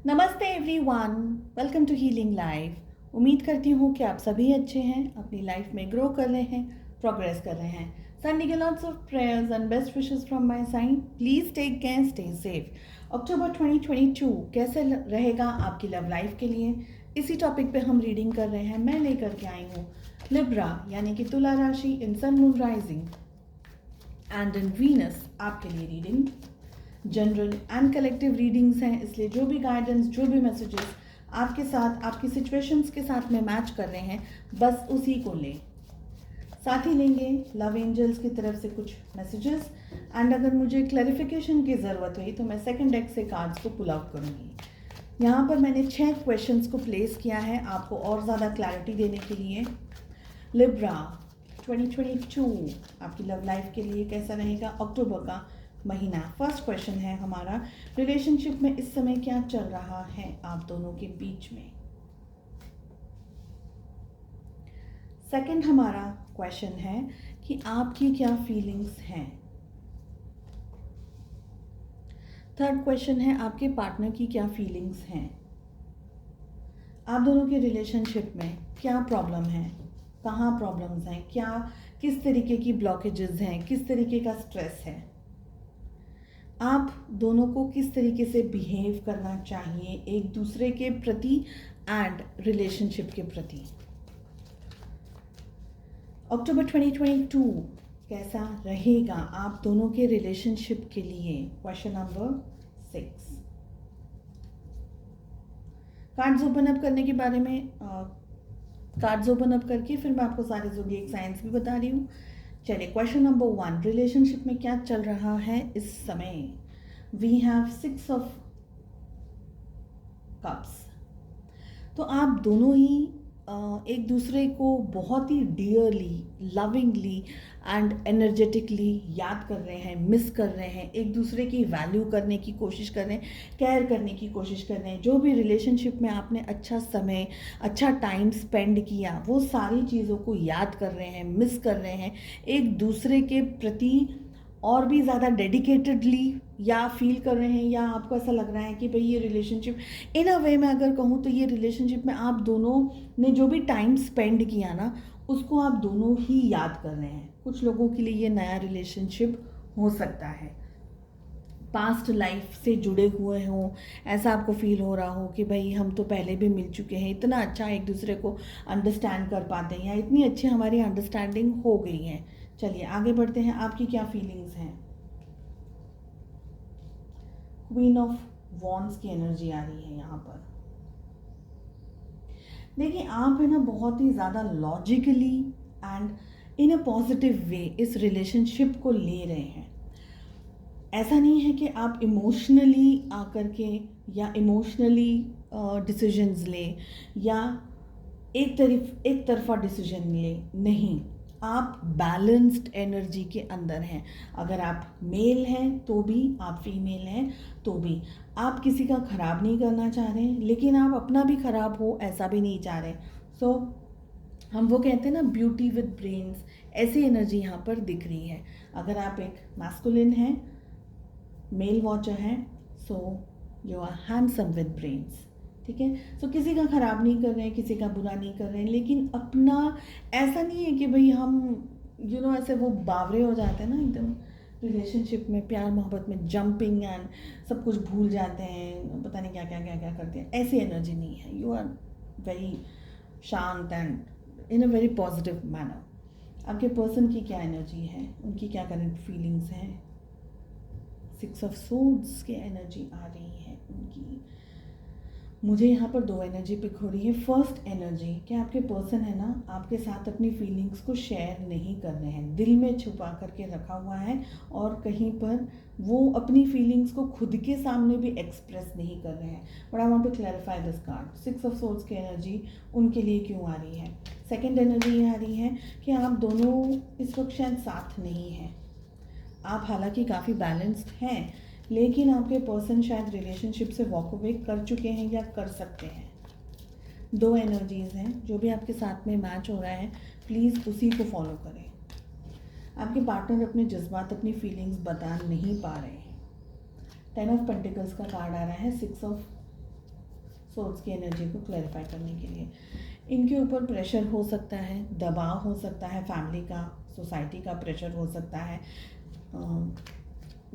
नमस्ते everyone, welcome to healing life. उम्मीद करती हूँ कि आप सभी अच्छे हैं, अपनी लाइफ में ग्रो कर रहे हैं, प्रोग्रेस कर रहे हैं। Sending you lots of prayers and best wishes from my side. Please take care, stay safe. अक्टूबर 2022 कैसे रहेगा आपकी लव लाइफ के लिए, इसी टॉपिक पे हम रीडिंग कर रहे हैं। मैं लेकर के आई हूँ लिब्रा यानी कि तुला राशि in sun moon rising and in Venus आपके लिए reading. General and collective readings हैं, इसलिए जो भी गाइडेंस, जो भी मैसेजेस आपके साथ, आपकी सिचुएशंस के साथ में मैच कर रहे हैं, बस उसी को लें। साथ ही लेंगे लव एंजल्स की तरफ से कुछ मैसेजेस, एंड अगर मुझे क्लैरिफिकेशन की ज़रूरत हुई तो मैं सेकंड डेक से कार्ड्स को पुल आउट करूँगी। यहाँ पर मैंने 6 क्वेश्चंस को प्लेस किया है आपको और ज़्यादा क्लैरिटी देने के लिए। लिब्रा 2022 आपकी लव लाइफ के लिए कैसा रहेगा, अक्टूबर का महीना। फर्स्ट क्वेश्चन है हमारा, रिलेशनशिप में इस समय क्या चल रहा है आप दोनों के बीच में। सेकंड हमारा क्वेश्चन है कि आपकी क्या फीलिंग्स हैं। थर्ड क्वेश्चन है आपके पार्टनर की क्या फीलिंग्स हैं। आप दोनों के रिलेशनशिप में क्या प्रॉब्लम है, कहाँ प्रॉब्लम्स हैं, क्या किस तरीके की ब्लॉकेजेस हैं, किस तरीके का स्ट्रेस है, आप दोनों को किस तरीके से बिहेव करना चाहिए एक दूसरे के प्रति एंड रिलेशनशिप के प्रति। अक्टूबर 2022 कैसा रहेगा आप दोनों के रिलेशनशिप के लिए, question number 6। Cards open up करने के बारे में, कार्ड्स ओपन अप करके फिर मैं आपको सारे ज़ोडिएक साइंस भी बता रही हूँ। चलिए, क्वेश्चन नंबर 1, रिलेशनशिप में क्या चल रहा है इस समय। We have 6 of cups. तो आप दोनों ही एक दूसरे को बहुत ही डियरली, लविंगली एंड एनर्जेटिकली याद कर रहे हैं, मिस कर रहे हैं, एक दूसरे की वैल्यू करने की कोशिश कर रहे हैं, केयर करने की कोशिश कर रहे हैं। जो भी रिलेशनशिप में आपने अच्छा समय, अच्छा टाइम स्पेंड किया, वो सारी चीज़ों को याद कर रहे हैं, मिस कर रहे हैं, एक दूसरे के प्रति और भी ज़्यादा डेडिकेटेडली या फील कर रहे हैं, या आपको ऐसा लग रहा है कि भाई ये रिलेशनशिप, इन अ वे मैं अगर कहूँ तो ये रिलेशनशिप में आप दोनों ने जो भी टाइम स्पेंड किया ना, उसको आप दोनों ही याद कर रहे हैं। कुछ लोगों के लिए ये नया रिलेशनशिप हो सकता है, पास्ट लाइफ से जुड़े हुए हों, ऐसा आपको फील हो रहा हो कि भाई हम तो पहले भी मिल चुके हैं, इतना अच्छा एक दूसरे को अंडरस्टैंड कर पाते हैं, या इतनी अच्छी हमारी अंडरस्टैंडिंग हो गई है। चलिए आगे बढ़ते हैं, आपकी क्या फीलिंग्स हैं। क्वीन ऑफ वॉन्ड्स की एनर्जी आ रही है यहाँ पर। देखिए, आप है ना बहुत ही ज़्यादा logically and in a positive way इस रिलेशनशिप को ले रहे हैं। ऐसा नहीं है कि आप इमोशनली आकर के या इमोशनली डिसीजंस लें या एक तरफा डिसीजन लें, नहीं, आप बैलेंस्ड एनर्जी के अंदर हैं। अगर आप मेल हैं तो भी, आप फीमेल हैं तो भी, आप किसी का ख़राब नहीं करना चाह रहे हैं, लेकिन आप अपना भी ख़राब हो ऐसा भी नहीं चाह रहे। सो हम वो कहते हैं ना, ब्यूटी विद ब्रेन्स, ऐसी एनर्जी यहाँ पर दिख रही है। अगर आप एक मैस्कुलिन हैं, मेल वॉचर हैं, so you are handsome with brains, ठीक है। सो किसी का ख़राब नहीं कर रहे हैं, किसी का बुरा नहीं कर रहे हैं, लेकिन अपना ऐसा नहीं है कि भाई हम ऐसे वो बावरे हो जाते हैं ना एकदम रिलेशनशिप में, प्यार मोहब्बत में जंपिंग एंड सब कुछ भूल जाते हैं, पता नहीं क्या क्या क्या क्या करते हैं, ऐसी एनर्जी नहीं है। यू आर वेरी शांत and in a very positive manner. आपके पर्सन की क्या एनर्जी है, उनकी क्या करंट फीलिंग्स हैं। 6 ऑफ सोर्ड्स की एनर्जी आ रही है उनकी। मुझे यहाँ पर 2 एनर्जी पिक हो रही है। फर्स्ट एनर्जी कि आपके पर्सन है ना, आपके साथ अपनी फीलिंग्स को शेयर नहीं कर रहे हैं, दिल में छुपा करके रखा हुआ है, और कहीं पर वो अपनी फीलिंग्स को खुद के सामने भी एक्सप्रेस नहीं कर रहे हैं। But I want to clarify this card. 6 of swords की एनर्जी उनके लिए क्यों आ रही है। सेकेंड एनर्जी ये आ रही है कि आप दोनों इस वक्त शायद साथ नहीं हैं। आप हालांकि काफ़ी बैलेंस्ड हैं, लेकिन आपके पर्सन शायद रिलेशनशिप से वॉक अवे कर चुके हैं या कर सकते हैं। 2 एनर्जीज़ हैं, जो भी आपके साथ में मैच हो रहा है प्लीज़ उसी को फॉलो करें। आपके पार्टनर अपने जज्बात, अपनी फीलिंग्स बता नहीं पा रहे हैं। 10 ऑफ पेंटिकल्स का कार्ड आ रहा है, 6 ऑफ सोर्स की एनर्जी को क्लैरिफाई करने के लिए। इनके ऊपर प्रेशर हो सकता है, दबाव हो सकता है, फैमिली का, सोसाइटी का प्रेशर हो सकता है।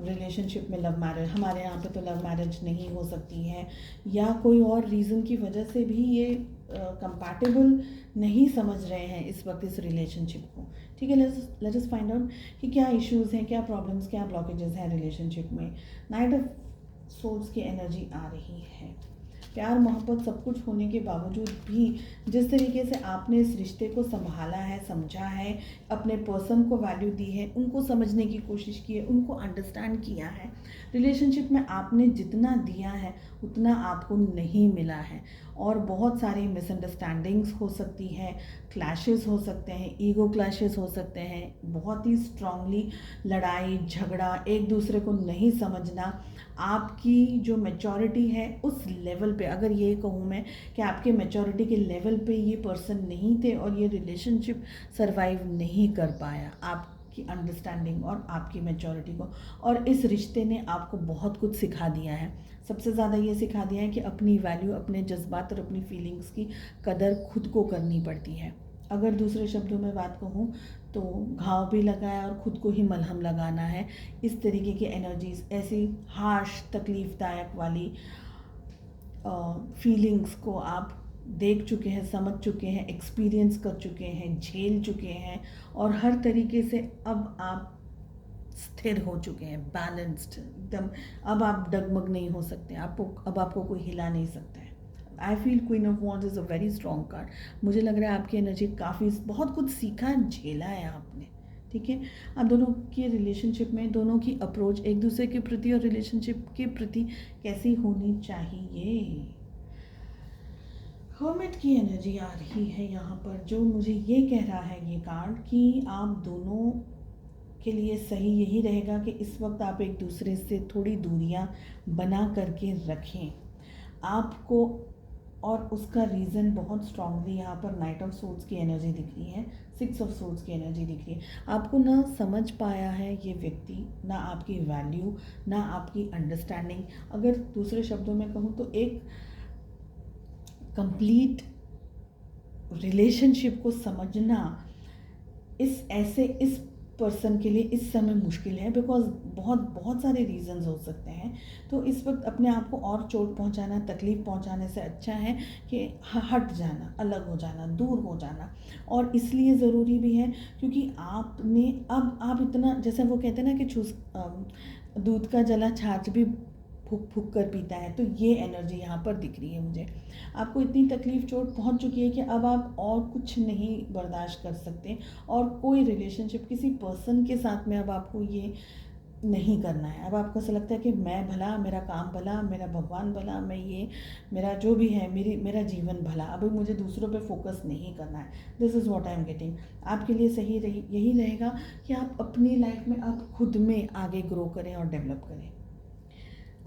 रिलेशनशिप में लव मैरिज, हमारे यहाँ पे तो लव मैरिज नहीं हो सकती है, या कोई और रीज़न की वजह से भी ये कंपैटिबल नहीं समझ रहे हैं इस वक्त इस रिलेशनशिप को। ठीक है, लेट्स अस फाइंड आउट कि क्या इश्यूज़ हैं, क्या प्रॉब्लम्स, क्या ब्लॉकेजेस हैं रिलेशनशिप में। नाइट ऑफ सोर्स की एनर्जी आ रही है। प्यार मोहब्बत सब कुछ होने के बावजूद भी जिस तरीके से आपने इस रिश्ते को संभाला है, समझा है, अपने पर्सन को वैल्यू दी है, उनको समझने की कोशिश की है, उनको अंडरस्टैंड किया है, रिलेशनशिप में आपने जितना दिया है उतना आपको नहीं मिला है, और बहुत सारी मिसअंडरस्टैंडिंग्स हो सकती हैं, क्लैशेस हो सकते हैं, ईगो क्लैशेस हो सकते हैं, बहुत ही स्ट्रांगली लड़ाई झगड़ा, एक दूसरे को नहीं समझना। आपकी जो मैच्योरिटी है उस लेवल पे, अगर ये कहूँ मैं कि आपके मैच्योरिटी के लेवल पे ये पर्सन नहीं थे और ये रिलेशनशिप सरवाइव नहीं कर पाया आपकी अंडरस्टैंडिंग और आपकी मैच्योरिटी को, और इस रिश्ते ने आपको बहुत कुछ सिखा दिया है। सबसे ज़्यादा ये सिखा दिया है कि अपनी वैल्यू, अपने जज्बात और अपनी फीलिंग्स की कदर खुद को करनी पड़ती है। अगर दूसरे शब्दों में बात कहूँ तो घाव भी लगाया और ख़ुद को ही मलहम लगाना है। इस तरीके की एनर्जीज, ऐसी हार्श तकलीफ़दायक वाली फीलिंग्स को आप देख चुके हैं, समझ चुके हैं, एक्सपीरियंस कर चुके हैं, झेल चुके हैं, और हर तरीके से अब आप स्थिर हो चुके हैं, बैलेंस्ड एकदम। अब आप डगमग नहीं हो सकते, आपको कोई हिला नहीं सकता है। I feel queen of wands is a very strong card. मुझे लग रहा है आपकी एनर्जी काफ़ी, बहुत कुछ सीखा, झेला है आपने। ठीक है, अब दोनों की रिलेशनशिप में दोनों की अप्रोच एक दूसरे के प्रति और रिलेशनशिप के प्रति कैसी होनी चाहिए। हर्मिट की एनर्जी आ रही है यहाँ पर, जो मुझे ये कह रहा है ये कार्ड कि आप दोनों के लिए सही यही रहेगा कि इस वक्त आप एक दूसरे से थोड़ी दूरियां बना करके रखें आपको। और उसका रीज़न बहुत स्ट्रांगली यहाँ पर नाइट ऑफ सोर्ड्स की एनर्जी दिख रही है, 6 ऑफ सोर्ड्स की एनर्जी दिख रही है। आपको ना समझ पाया है ये व्यक्ति, ना आपकी वैल्यू, ना आपकी अंडरस्टैंडिंग। अगर दूसरे शब्दों में कहूँ तो एक कंप्लीट रिलेशनशिप को समझना इस पर्सन के लिए इस समय मुश्किल है, बिकॉज बहुत सारे रीजंस हो सकते हैं। तो इस वक्त अपने आप को और चोट पहुंचाना, तकलीफ़ पहुंचाने से अच्छा है कि हट जाना, अलग हो जाना, दूर हो जाना। और इसलिए ज़रूरी भी है क्योंकि आपने अब आप इतना, जैसे वो कहते हैं ना कि दूध का जला छाछ भी फूक फूक कर पीता है, तो ये एनर्जी यहाँ पर दिख रही है मुझे। आपको इतनी तकलीफ़ चोट पहुँच चुकी है कि अब आप और कुछ नहीं बर्दाश्त कर सकते, और कोई रिलेशनशिप किसी पर्सन के साथ में अब आपको ये नहीं करना है। अब आपको ऐसा लगता है कि मैं भला, मेरा काम भला, मेरा भगवान भला, मैं ये, मेरा जो भी है, मेरा जीवन भला, अभी मुझे दूसरों पे फोकस नहीं करना है। This is what I am getting. आपके लिए सही यही रहेगा कि आप अपनी लाइफ में आप खुद में आगे ग्रो करें और डेवलप करें।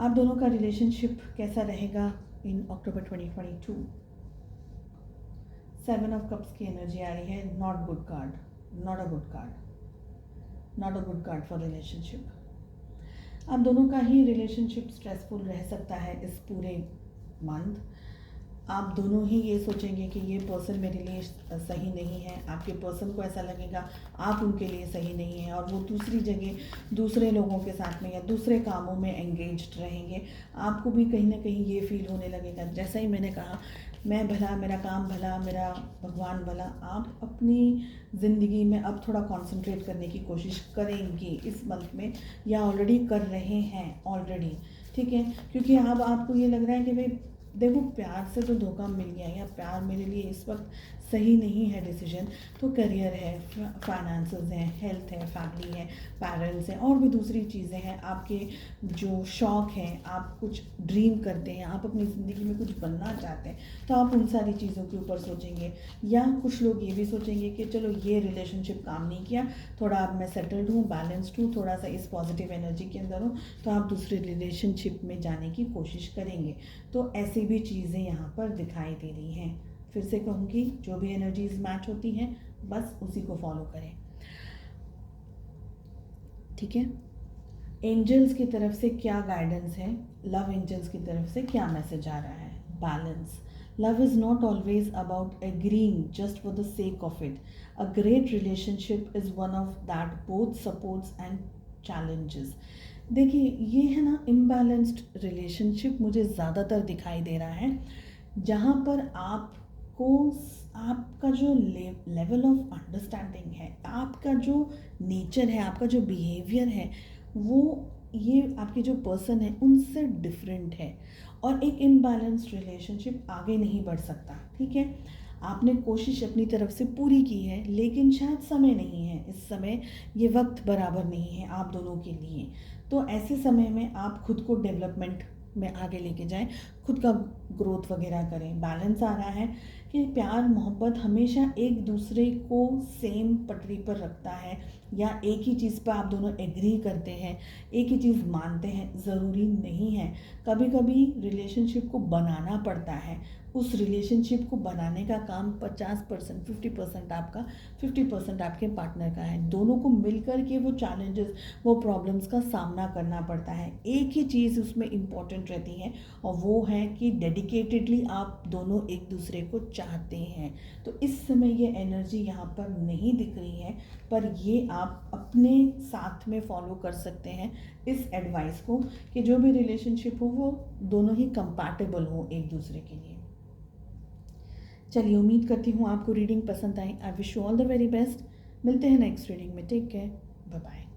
आप दोनों का रिलेशनशिप कैसा रहेगा इन अक्टूबर 2022। 7 ऑफ कप्स की एनर्जी आ रही है। Not good card, not a good card, not a good card for relationship. आप दोनों का ही रिलेशनशिप स्ट्रेसफुल रह सकता है इस पूरे मंथ। आप दोनों ही ये सोचेंगे कि ये पर्सन मेरे लिए सही नहीं है, आपके पर्सन को ऐसा लगेगा आप उनके लिए सही नहीं है, और वो दूसरी जगह दूसरे लोगों के साथ में या दूसरे कामों में एंगेज्ड रहेंगे। आपको भी कहीं ना कहीं ये फील होने लगेगा, जैसा ही मैंने कहा, मैं भला, मेरा काम भला, मेरा भगवान भला। आप अपनी ज़िंदगी में अब थोड़ा कंसंट्रेट करने की कोशिश करेंगे इस मंथ में, या ऑलरेडी कर रहे हैं ऑलरेडी। ठीक है, क्योंकि अब आपको ये लग रहा है कि भाई देखो, प्यार से तो धोखा मिल गया, या प्यार मेरे लिए इस वक्त सही नहीं है डिसीजन, तो करियर है, फाइनेंसेस हैं, हेल्थ है, फैमिली है, पेरेंट्स हैं, और भी दूसरी चीज़ें हैं, आपके जो शौक़ हैं, आप कुछ ड्रीम करते हैं, आप अपनी ज़िंदगी में कुछ बनना चाहते हैं, तो आप उन सारी चीज़ों के ऊपर सोचेंगे। या कुछ लोग ये भी सोचेंगे कि चलो ये रिलेशनशिप काम नहीं किया, थोड़ा अब मैं सेटल्ड हूँ, बैलेंस्ड हूँ, थोड़ा सा इस पॉजिटिव एनर्जी के अंदर हूँ, तो आप दूसरे रिलेशनशिप में जाने की कोशिश करेंगे। तो ऐसी भी चीज़ें यहाँ पर दिखाई दे रही हैं। फिर से कहूँगी, जो भी एनर्जीज मैच होती हैं बस उसी को फॉलो करें। ठीक है, एंजल्स की तरफ से क्या गाइडेंस है, लव एंजल्स की तरफ से क्या मैसेज आ रहा है, balance. Love is not always about agreeing just for the sake of it. A great relationship is one of that both supports and challenges. देखिए ये है ना, इम्बैलेंस्ड रिलेशनशिप मुझे ज़्यादातर दिखाई दे रहा है जहाँ पर आपको आपका जो लेवल ऑफ अंडरस्टैंडिंग है, आपका जो नेचर है, आपका जो बिहेवियर है, वो ये आपके जो पर्सन है उनसे डिफरेंट है, और एक इम्बैलेंस्ड रिलेशनशिप आगे नहीं बढ़ सकता। ठीक है, आपने कोशिश अपनी तरफ से पूरी की है, लेकिन शायद समय नहीं है, इस समय ये वक्त बराबर नहीं है आप दोनों के लिए। तो ऐसे समय में आप खुद को डेवलपमेंट में आगे लेके जाएं, खुद का ग्रोथ वगैरह करें। बैलेंस आ रहा है कि प्यार मोहब्बत हमेशा एक दूसरे को सेम पटरी पर रखता है, या एक ही चीज़ पर आप दोनों एग्री करते हैं, एक ही चीज़ मानते हैं, ज़रूरी नहीं है। कभी कभी रिलेशनशिप को बनाना पड़ता है। उस रिलेशनशिप को बनाने का काम 50%, 50% आपका, 50% आपके पार्टनर का है। दोनों को मिलकर के वो चैलेंजेस, वो प्रॉब्लम्स का सामना करना पड़ता है। एक ही चीज़ उसमें इम्पॉर्टेंट रहती है, और वो है कि डेडिकेटेडली आप दोनों एक दूसरे को चाहते हैं। तो इस समय ये एनर्जी यहाँ पर नहीं दिख रही है, पर ये आप अपने साथ में फॉलो कर सकते हैं इस एडवाइस को, कि जो भी रिलेशनशिप हो वो दोनों ही कंपैटिबल हो एक दूसरे के लिए। चलिए, उम्मीद करती हूँ आपको रीडिंग पसंद आई। I wish you all the very best. मिलते हैं नेक्स्ट रीडिंग में। Take care, bye bye.